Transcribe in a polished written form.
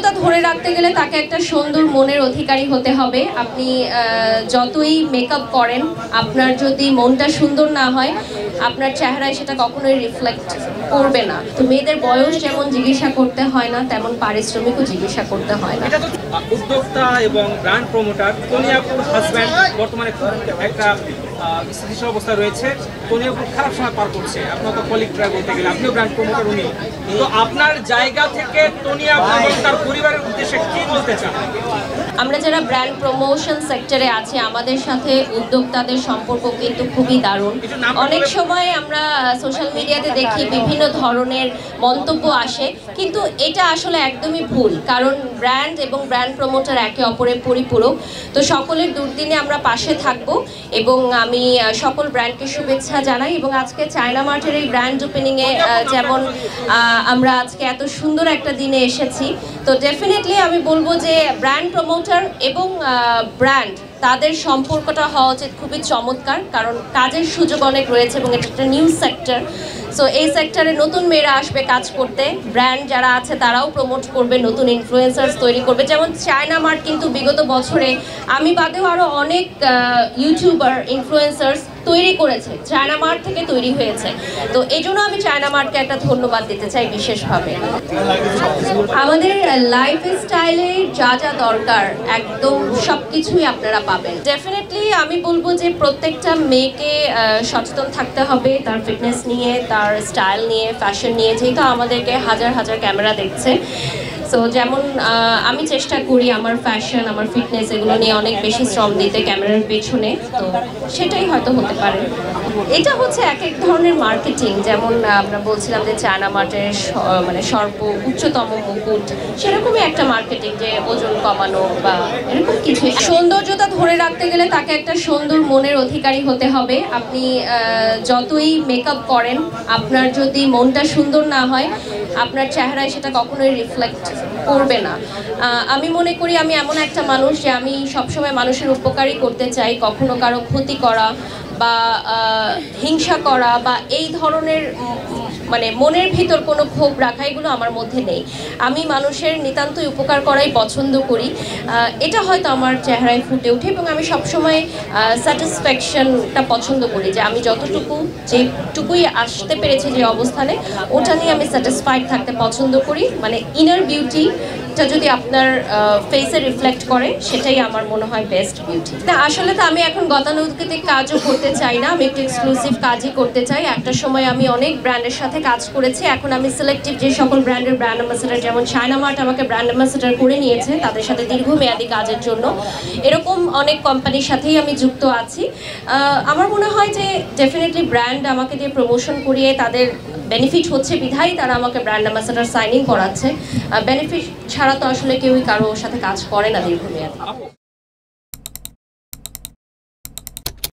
সৌন্দর্যতা ধরে রাখতে গেলে তাকে একটা সুন্দর মনের অধিকারী হতে হবে। আপনি যতই মেকআপ করেন, আপনার যদি মনটা সুন্দর না হয়, আপনার চেহারায় সেটা কখনোই রিফ্লেক্ট করবে না। তো মেয়েদের বয়স যেমন জিজ্ঞাসা করতে হয় না, তেমন পারিশ্রমিকও জিজ্ঞাসা করতে হয় না। উদ্যোক্তা এবং ব্র্যান্ড প্রমোটার তনি আপুর হাজব্যান্ড বর্তমানে একটা স্থিতিশীল অবস্থা রয়েছে। তনি আপু খারাপ সময় পার করছে, আপনার তো কলিগ ট্রাই বলতে গেলে, আপনিও ব্র্যান্ড প্রমোটার, উনি। তো আপনার জায়গা থেকে তনি আপু এবং তার পরিবারের উদ্দেশ্যে কি বলতে চান? আমরা যারা ব্র্যান্ড প্রমোশন সেক্টরে আছি, আমাদের সাথে উদ্যোক্তাদের সম্পর্ক কিন্তু খুবই দারুণ। অনেক সময় আমরা সোশ্যাল মিডিয়াতে দেখি বিভিন্ন ধরনের মন্তব্য আসে, কিন্তু এটা আসলে একদমই ভুল। কারণ ব্র্যান্ড এবং ব্র্যান্ড প্রমোটার একে অপরের পরিপূরক। তো সকলের দুর্দিনে আমরা পাশে থাকব এবং আমি সকল ব্র্যান্ডকে শুভেচ্ছা জানাই। এবং আজকে চায়না মার্টের এই ব্র্যান্ড ওপেনিংয়ে যেমন আমরা আজকে এত সুন্দর একটা দিনে এসেছি, তো ডেফিনেটলি আমি বলবো যে ব্র্যান্ড প্রমোটার এবং ব্র্যান্ড তাদের সম্পর্কটা হওয়া উচিত খুবই চমৎকার। কারণ কাজের সুযোগ অনেক রয়েছে এবং এটা একটা নিউ সেক্টর। সো এই সেক্টরে নতুন মেয়েরা আসবে কাজ করতে, ব্র্যান্ড যারা আছে তারাও প্রমোট করবে, নতুন ইনফ্লুয়েন্সার্স তৈরি করবে। যেমন চায়না মার্ট কিন্তু বিগত বছরে আমি বাদেও আরও অনেক ইউটিউবার ইনফ্লুয়েন্সার্স তৈরি করেছে, চায়না মার্ট থেকে তৈরি হয়েছে। তো এই জন্য আমি চায়না মার্টকে একটা ধন্যবাদ দিতে চাই বিশেষভাবে। আমাদের লাইফ স্টাইলে যা যা দরকার একদম সব কিছুই আপনারা পাবেন। ডেফিনেটলি আমি বলবো যে প্রত্যেকটা মেয়েকে সচেতন থাকতে হবে তার ফিটনেস নিয়ে, তার স্টাইল নিয়ে, ফ্যাশন নিয়ে। যেহেতু আমাদেরকে হাজার হাজার ক্যামেরা দেখছে, সো যেমন আমি চেষ্টা করি আমার ফ্যাশন, আমার ফিটনেস এগুলো নিয়ে অনেক বেশি শ্রম দিতে ক্যামেরার পেছনে। তো সেটাই হয়তো হতে পারে। এটা হচ্ছে এক এক ধরনের মার্কেটিং। যেমন আমরা বলছিলাম যে চায়না মার্টের মানে উচ্চতম মুকুট, সেরকমই একটা মার্কেটিং, যে ওজন কমানো বা এরকম কিছু। সৌন্দর্যতা ধরে রাখতে গেলে তাকে একটা সুন্দর মনের অধিকারী হতে হবে। আপনি যতই মেকআপ করেন, আপনার যদি মনটা সুন্দর না হয়, আপনার চেহারায় সেটা কখনোই রিফ্লেক্ট করবে না। আমি মনে করি আমি এমন একটা মানুষ যে আমি সবসময় মানুষের উপকারই করতে চাই। কখনো কারো ক্ষতি করা বা হিংসা করা বা এই ধরনের মানে মনের ভিতর কোনো ক্ষোভ রাখা, এগুলো আমার মধ্যে নেই। আমি মানুষের নিতান্তই উপকার করাই পছন্দ করি। এটা হয়তো আমার চেহারায় ফুটে ওঠে এবং আমি সবসময় স্যাটিসফ্যাকশনটা পছন্দ করি, যে আমি যেটুকুই আসতে পেরেছি যে অবস্থানে, ওটা নিয়ে আমি স্যাটিসফাইড থাকতে পছন্দ করি। মানে ইনার বিউটিটা যদি আপনার ফেসে রিফ্লেক্ট করে, সেটাই আমার মনে হয় বেস্ট বিউটি। না, আসলে তো আমি এখন গতানুগতিক কাজও করতে চাই না, আমি একটু এক্সক্লুসিভ কাজই করতে চাই। একটা সময় আমি অনেক ব্র্যান্ডের সাথে কাজ করেছি, এখন আমি সিলেক্টিভ যে সকল ব্র্যান্ডের ব্র্যান্ড অ্যাম্বাসেডার, যেমন চায়না মার্ট আমাকে ব্র্যান্ড অ্যাম্বাসেডার করে নিয়েছে তাদের সাথে দীর্ঘমেয়াদী কাজের জন্য, এরকম অনেক কোম্পানির সাথেই আমি যুক্ত আছি। আমার মনে হয় যে ডেফিনেটলি ব্র্যান্ড আমাকে দিয়ে প্রমোশন করিয়ে তাদের বেনিফিট হচ্ছে বিধায় তারা আমাকে ব্র্যান্ড অ্যাম্বাসেডার সাইনিং করাচ্ছে। বেনিফিট ছাড়া তো আসলে কেউই কারোর সাথে কাজ করে না দীর্ঘমেয়াদী।